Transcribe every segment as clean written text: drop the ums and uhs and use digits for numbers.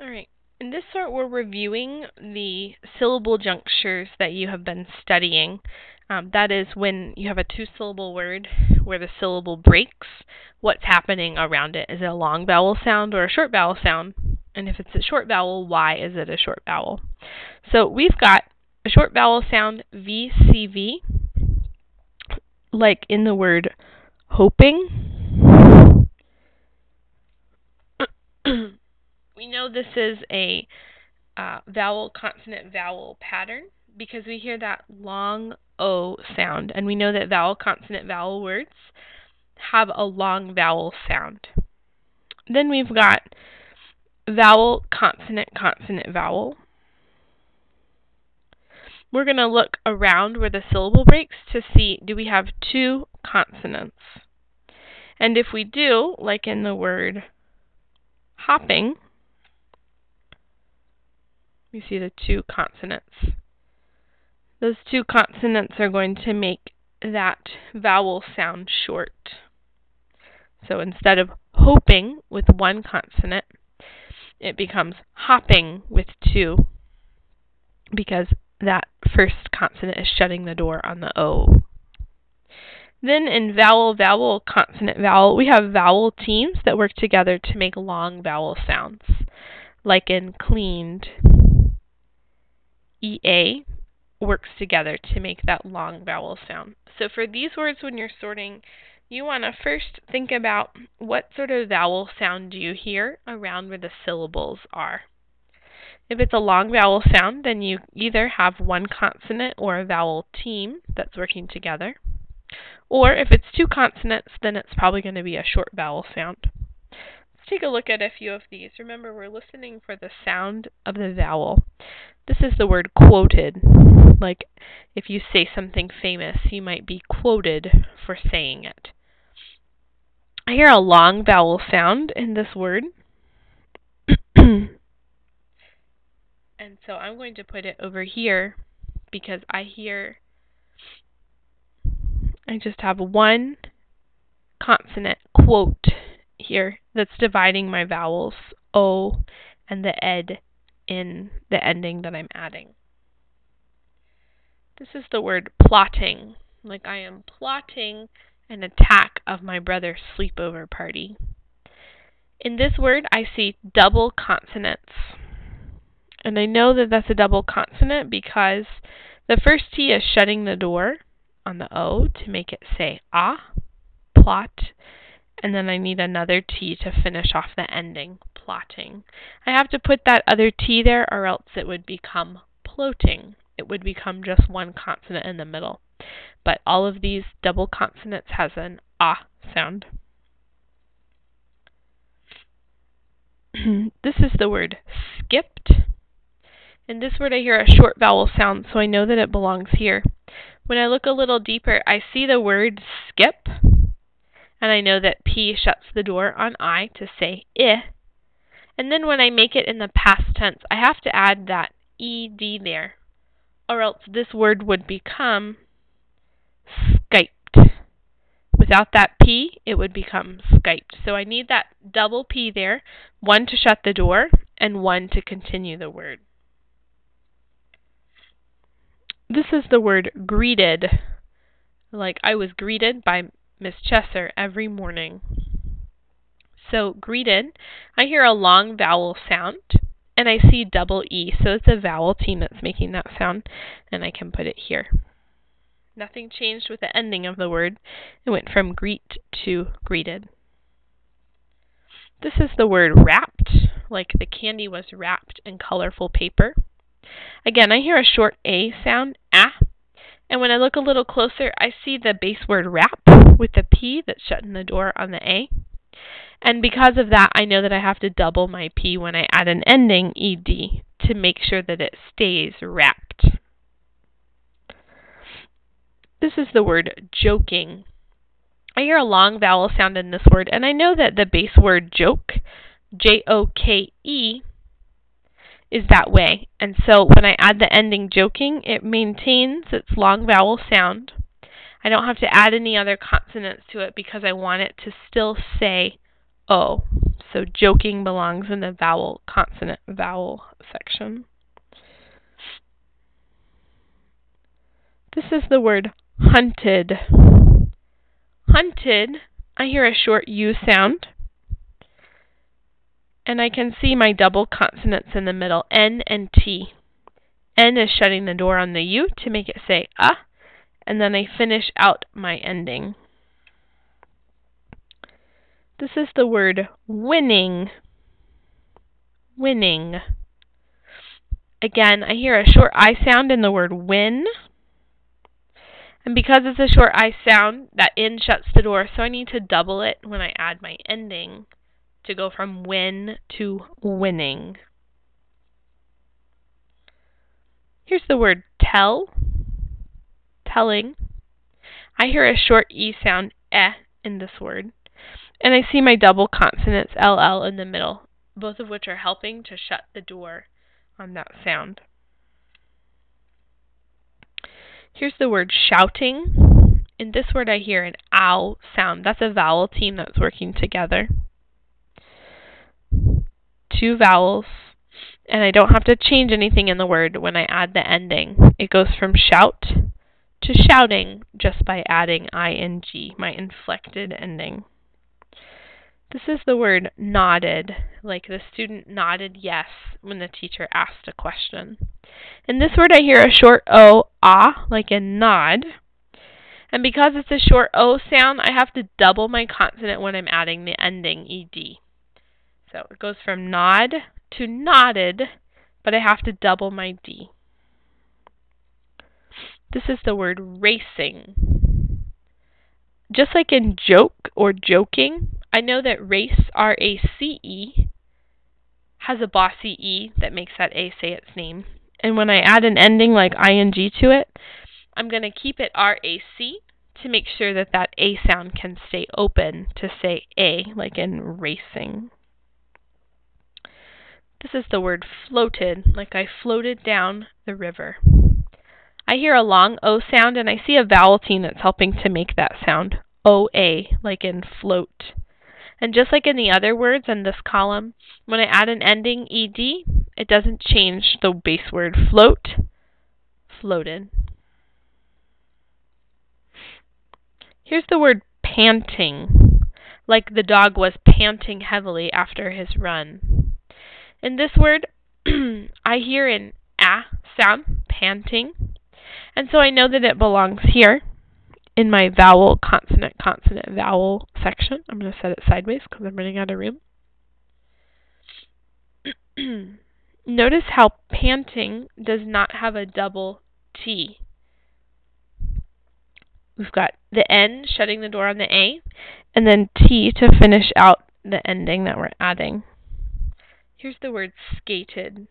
All right. In this part, we're reviewing the syllable junctures that you have been studying. That is when you have a two-syllable word where the syllable breaks, what's happening around it. Is it a long vowel sound or a short vowel sound? And if it's a short vowel, why is it a short vowel? So we've got a short vowel sound, VCV, like in the word hoping. We know this is a vowel, consonant, vowel pattern because we hear that long O sound, and we know that vowel, consonant, vowel words have a long vowel sound. Then we've got vowel, consonant, consonant, vowel. We're going to look around where the syllable breaks to see, do we have two consonants? And if we do, like in the word hopping, we see the two consonants. Those two consonants are going to make that vowel sound short. So instead of hoping with one consonant, it becomes hopping with two because that first consonant is shutting the door on the O. Then in vowel, vowel, consonant, vowel, we have vowel teams that work together to make long vowel sounds, like in cleaned. EA works together to make that long vowel sound. So for these words, when you're sorting, you want to first think about what sort of vowel sound do you hear around where the syllables are. If it's a long vowel sound, then you either have one consonant or a vowel team that's working together. Or if it's two consonants, then it's probably going to be a short vowel sound. Let's take a look at a few of these. Remember, we're listening for the sound of the vowel. This is the word quoted. Like if you say something famous, you might be quoted for saying it. I hear a long vowel sound in this word. And so I'm going to put it over here because I just have one consonant, quote, here that's dividing my vowels, O and the ed in the ending that I'm adding. This is the word plotting, like I am plotting an attack of my brother's sleepover party. In this word, I see double consonants. And I know that that's a double consonant because the first T is shutting the door on the O to make it say ah, plot, and then I need another T to finish off the ending, plotting. I have to put that other T there or else it would become ploting. It would become just one consonant in the middle. But all of these double consonants has an ah sound. This is the word skipped. In this word I hear a short vowel sound, so I know that it belongs here. When I look a little deeper, I see the word skip, and I know that P shuts the door on I to say I. And then when I make it in the past tense, I have to add that ed there, or else this word would become Skyped. Without that P, it would become Skyped. So I need that double P there, one to shut the door and one to continue the word. This is the word greeted, like I was greeted by Miss Chesser every morning. So greeted, I hear a long vowel sound, and I see double E, so it's a vowel team that's making that sound, and I can put it here. Nothing changed with the ending of the word. It went from greet to greeted. This is the word wrapped, like the candy was wrapped in colorful paper. Again, I hear a short A sound, ah, and when I look a little closer, I see the base word wrap with the P that's shutting the door on the A. And because of that, I know that I have to double my P when I add an ending, ed, to make sure that it stays wrapped. This is the word joking. I hear a long vowel sound in this word, and I know that the base word joke, J-O-K-E, is that way. And so when I add the ending joking, it maintains its long vowel sound. I don't have to add any other consonants to it because I want it to still say O. So joking belongs in the vowel, consonant, vowel section. This is the word hunted. Hunted, I hear a short U sound, and I can see my double consonants in the middle, N and T. N is shutting the door on the U to make it say and then I finish out my ending. This is the word winning. Winning. Again, I hear a short I sound in the word win. And because it's a short I sound, that N shuts the door, so I need to double it when I add my ending to go from win to winning. Here's the word tell. Telling. I hear a short E sound, in this word. And I see my double consonants, LL, in the middle, both of which are helping to shut the door on that sound. Here's the word shouting. In this word I hear an ow sound. That's a vowel team that's working together. 2 vowels. And I don't have to change anything in the word when I add the ending. It goes from shout to shouting just by adding ing, my inflected ending. This is the word nodded, like the student nodded yes when the teacher asked a question. In this word I hear a short O, like a nod. And because it's a short O sound, I have to double my consonant when I'm adding the ending, ed. So it goes from nod to nodded, but I have to double my D. This is the word racing. Just like in joke or joking, I know that race, R-A-C-E, has a bossy E that makes that A say its name. And when I add an ending like ing to it, I'm going to keep it R-A-C to make sure that that A sound can stay open to say A, like in racing. This is the word floated, like I floated down the river. I hear a long O sound, and I see a vowel team that's helping to make that sound, O-A, like in float. And just like in the other words in this column, when I add an ending, ed, it doesn't change the base word float, floated. Here's the word panting, like the dog was panting heavily after his run. In this word, I hear an A sound, panting, and so I know that it belongs here in my vowel, consonant, vowel section. I'm going to set it sideways because I'm running out of room. Notice how panting does not have a double T. We've got the N shutting the door on the A, and then T to finish out the ending that we're adding. Here's the word skated.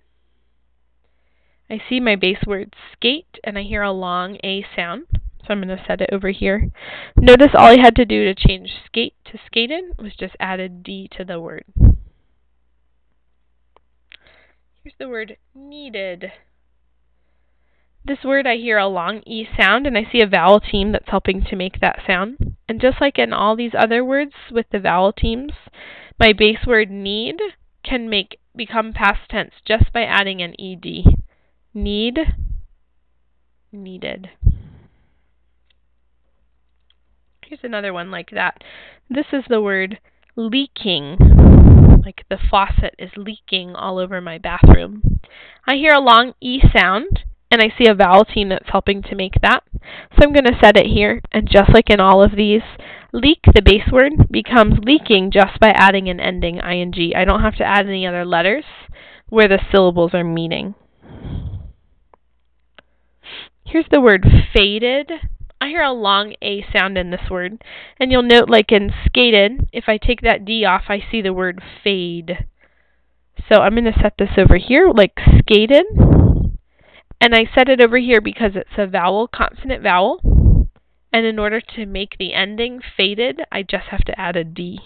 I see my base word skate, and I hear a long A sound, so I'm going to set it over here. Notice all I had to do to change skate to skated was just add a D to the word. Here's the word needed. This word I hear a long E sound, and I see a vowel team that's helping to make that sound. And just like in all these other words with the vowel teams, my base word need can become past tense just by adding an ed. Need, needed. Here's another one like that. This is the word leaking, like the faucet is leaking all over my bathroom. I hear a long E sound, and I see a vowel team that's helping to make that. So I'm going to set it here, and just like in all of these, leak, the base word, becomes leaking just by adding an ending, ing. I don't have to add any other letters where the syllables are meeting. Here's the word faded. I hear a long A sound in this word, and you'll note like in skated, if I take that D off, I see the word fade. So I'm going to set this over here like skated, and I set it over here because it's a vowel, consonant vowel, and in order to make the ending faded, I just have to add a D.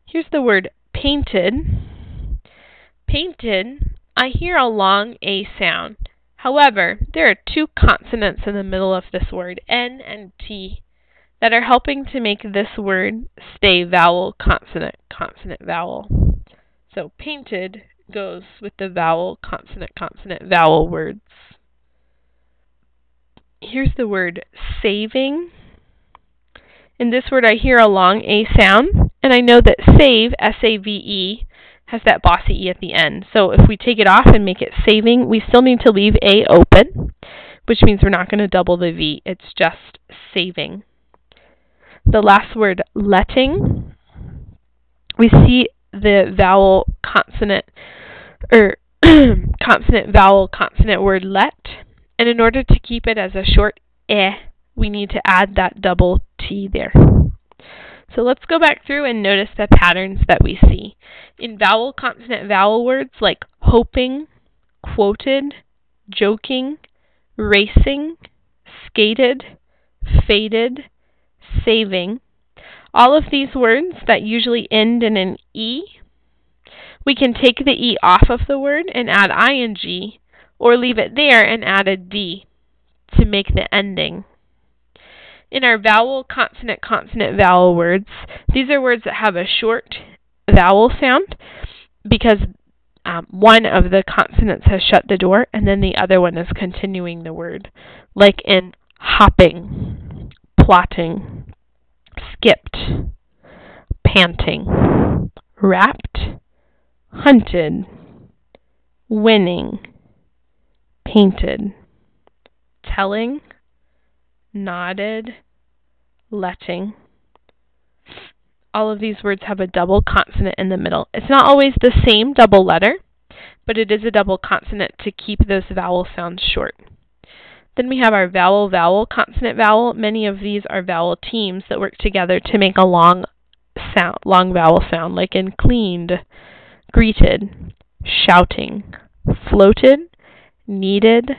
Here's the word painted. Painted, I hear a long A sound. However, there are 2 consonants in the middle of this word, N and T. that are helping to make this word stay vowel, consonant, consonant, vowel. So painted goes with the vowel, consonant, consonant, vowel words. Here's the word saving. In this word I hear a long A sound, and I know that save, S-A-V-E, has that bossy E at the end. So if we take it off and make it saving, we still need to leave A open, which means we're not going to double the V. It's just saving. The last word, letting, we see the vowel consonant, or consonant vowel consonant word let, and in order to keep it as a short eh, we need to add that double T there. So let's go back through and notice the patterns that we see. In vowel consonant vowel words like hoping, quoted, joking, racing, skated, faded, saving, all of these words that usually end in an E, we can take the E off of the word and add ing, or leave it there and add a D to make the ending. In our vowel, consonant, consonant, vowel words, these are words that have a short vowel sound because one of the consonants has shut the door and then the other one is continuing the word, like in hopping, plotting, skipped, panting, wrapped, hunted, winning, painted, telling, nodded, letting. All of these words have a double consonant in the middle. It's not always the same double letter, but it is a double consonant to keep those vowel sounds short. Then we have our vowel, vowel, consonant, vowel. Many of these are vowel teams that work together to make a long vowel sound, like in cleaned, greeted, shouting, floated, needed,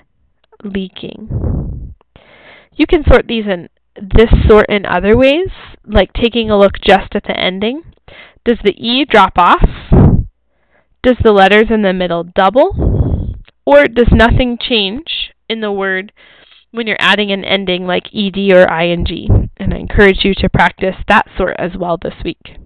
leaking. You can sort these in this sort in other ways, like taking a look just at the ending. Does the E drop off? Does the letters in the middle double? Or does nothing change in the word when you're adding an ending like ed or ing? And I encourage you to practice that sort as well this week.